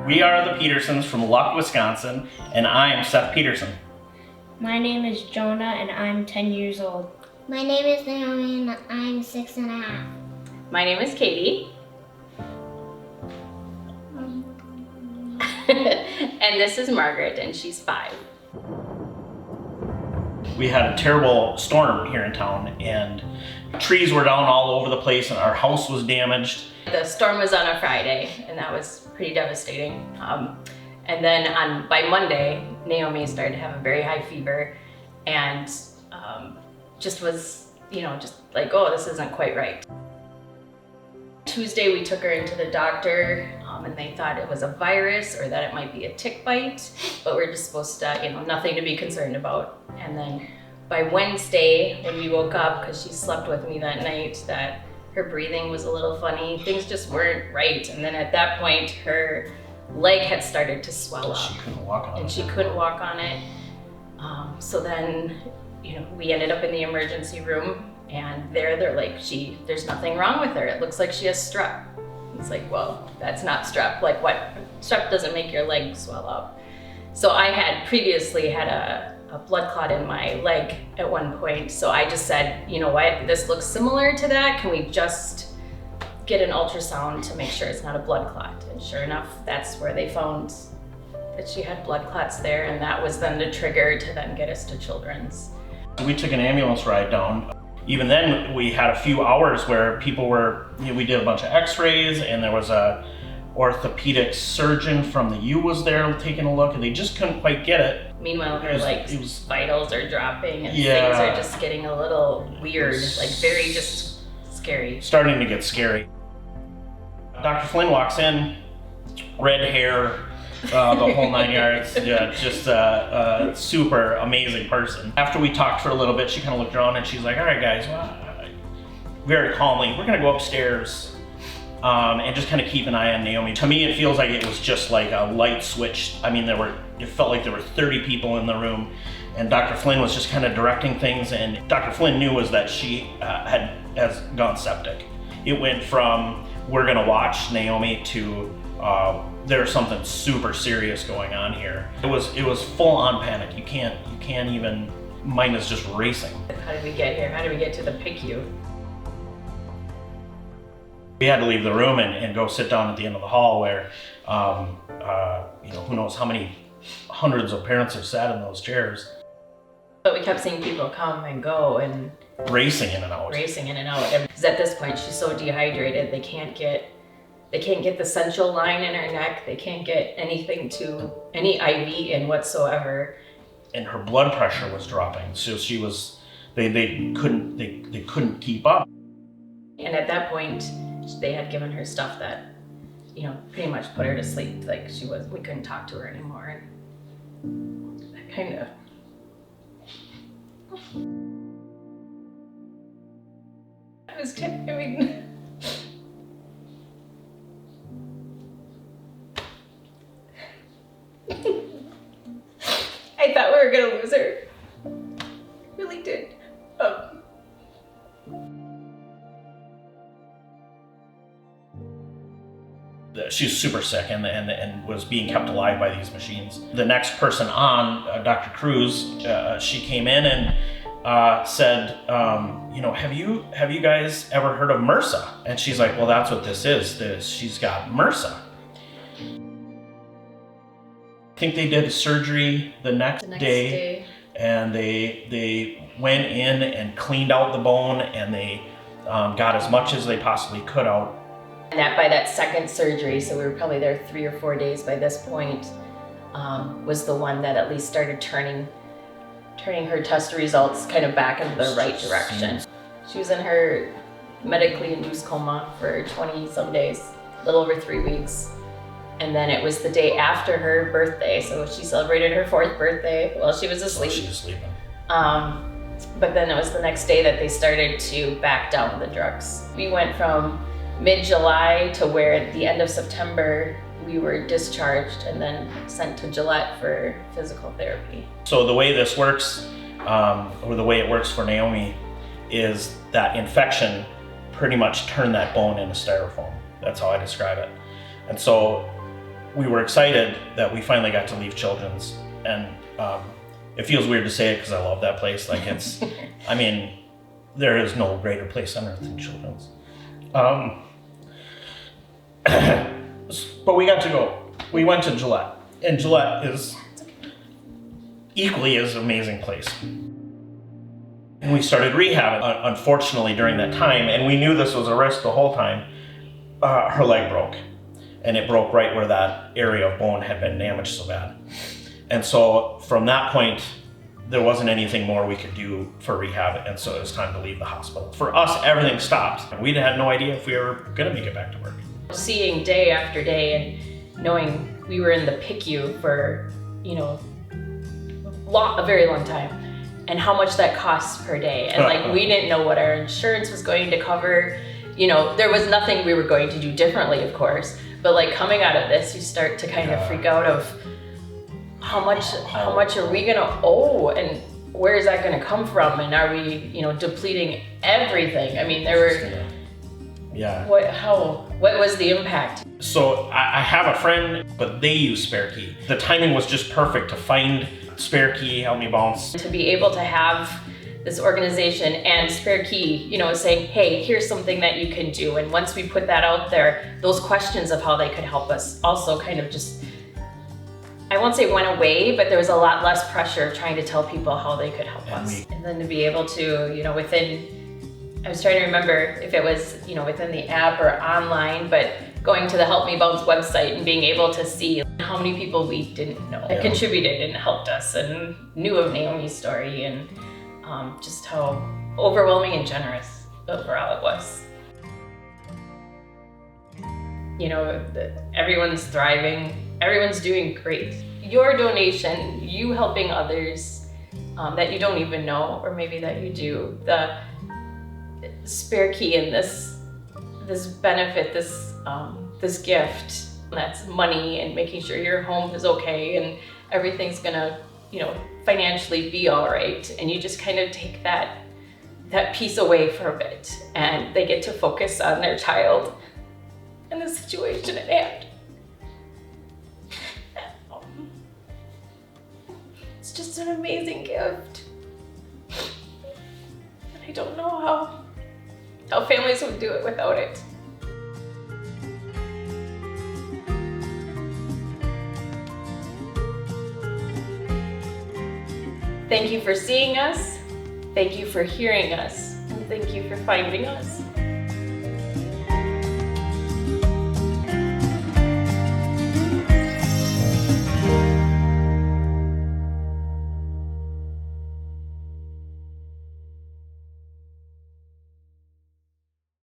We are the Petersens from Luck, Wisconsin, and I am Seth Petersen. My name is Jonah and I'm 10 years old. My name is Naomi and I'm 6.5. My name is Katie. And this is Margaret and she's 5. We had a terrible storm here in town and trees were down all over the place and our house was damaged. The storm was on a Friday and that was pretty devastating. And then by Monday, Naomi started to have a very high fever and just was, just like, oh, this isn't quite right. Tuesday, we took her into the doctor and they thought it was a virus or that it might be a tick bite, but we're just supposed to, nothing to be concerned about. And then by Wednesday, when we woke up, because she slept with me that night, that her breathing was a little funny, things just weren't right. And then at that point, her leg had started to swell up. She couldn't walk on it. And she couldn't walk on it. So then, we ended up in the emergency room and they're like, there's nothing wrong with her. It looks like she has strep. It's like, well, that's not strep. Like what? Strep doesn't make your leg swell up. So I had previously had a blood clot in my leg at one point. So I just said, you know what, this looks similar to that. Can we just get an ultrasound to make sure it's not a blood clot? And sure enough, that's where they found that she had blood clots there. And that was then the trigger to then get us to Children's. We took an ambulance ride down. Even then, we had a few hours where people were, we did a bunch of x-rays and there was a orthopedic surgeon from the U was there taking a look and they just couldn't quite get it. Meanwhile, her vitals are dropping and Yeah. things are just getting a little weird, like very just scary. Starting to get scary. Dr. Flynn walks in, red hair, the whole 9 yards, yeah, just a super amazing person. After we talked for a little bit, she kind of looked around and she's like, all right guys, very calmly, we're gonna go upstairs and just kind of keep an eye on Naomi. To me, it feels like it was just like a light switch. I mean, it felt like there were 30 people in the room and Dr. Flynn was just kind of directing things, and Dr. Flynn knew was that she has gone septic. It went from, we're gonna watch Naomi to, there's something super serious going on here. It was full on panic. You can't even, mine is just racing. How did we get here? How did we get to the PICU? We had to leave the room and go sit down at the end of the hall where, who knows how many hundreds of parents have sat in those chairs. But we kept seeing people come and go and racing in and out. Because at this point, she's so dehydrated, they can't get the central line in her neck. They can't get anything to any IV in whatsoever. And her blood pressure was dropping. So she was, they couldn't keep up. And at that point, they had given her stuff that, pretty much put her to sleep. Like we couldn't talk to her anymore. And that kind of. I thought we were gonna lose her. Really did. She's super sick and was being kept alive by these machines. The next person on, Dr. Cruz, she came in and said, have you guys ever heard of MRSA? And she's like, well, that's what this is. She's got MRSA. I think they did a surgery the next day and they went in and cleaned out the bone and they got as much as they possibly could out. And by that second surgery, so we were probably there 3 or 4 days by this point, was the one that at least started turning her test results kind of back in the right direction. She was in her medically induced coma for 20 some days, a little over 3 weeks. And then it was the day after her birthday, so she celebrated her 4th birthday while she was asleep. She was sleeping. But then it was the next day that they started to back down the drugs. We went from mid-July to where at the end of September, we were discharged and then sent to Gillette for physical therapy. So the way this works, or the way it works for Naomi, is that infection pretty much turned that bone into styrofoam. That's how I describe it. And so we were excited that we finally got to leave Children's, and it feels weird to say it because I love that place. Like it's, I mean, there is no greater place on earth than Children's. But we got to go. We went to Gillette, and Gillette is equally as an amazing place. And we started rehab, unfortunately, during that time, and we knew this was a risk the whole time. Her leg broke, and it broke right where that area of bone had been damaged so bad. And so from that point, there wasn't anything more we could do for rehab, and so it was time to leave the hospital. For us, everything stopped. We had no idea if we were gonna make it back to work. Seeing day after day and knowing we were in the PICU for, you know, a very long time, and how much that costs per day. And like, we didn't know what our insurance was going to cover. You know, there was nothing we were going to do differently, of course, but like coming out of this, you start to kind of freak out of how much are we gonna owe, and where is that gonna come from, and are we, you know, depleting everything? I mean, there were, what was the impact? So I have a friend, but they use Spare Key. The timing was just perfect to find Spare Key, Help Me Bounce. To be able to have this organization and Spare Key, you know, saying, hey, here's something that you can do. And once we put that out there, those questions of how they could help us also kind of just, I won't say went away, but there was a lot less pressure trying to tell people how they could help us. And then to be able to, you know, I was trying to remember if it was, you know, within the app or online, but going to the Help Me Bounce website and being able to see how many people we didn't know that contributed and helped us and knew of Naomi's story, and just how overwhelming and generous overall it was. You know, everyone's thriving, everyone's doing great. Your donation, you helping others that you don't even know, or maybe that you do, the Spare Key and this benefit, this gift, that's money and making sure your home is okay and everything's gonna, you know, financially be all right, and you just kind of take that piece away for a bit, and they get to focus on their child and the situation at hand. It's just an amazing gift. And I don't know how families would do it without it. Thank you for seeing us, thank you for hearing us, and thank you for finding us.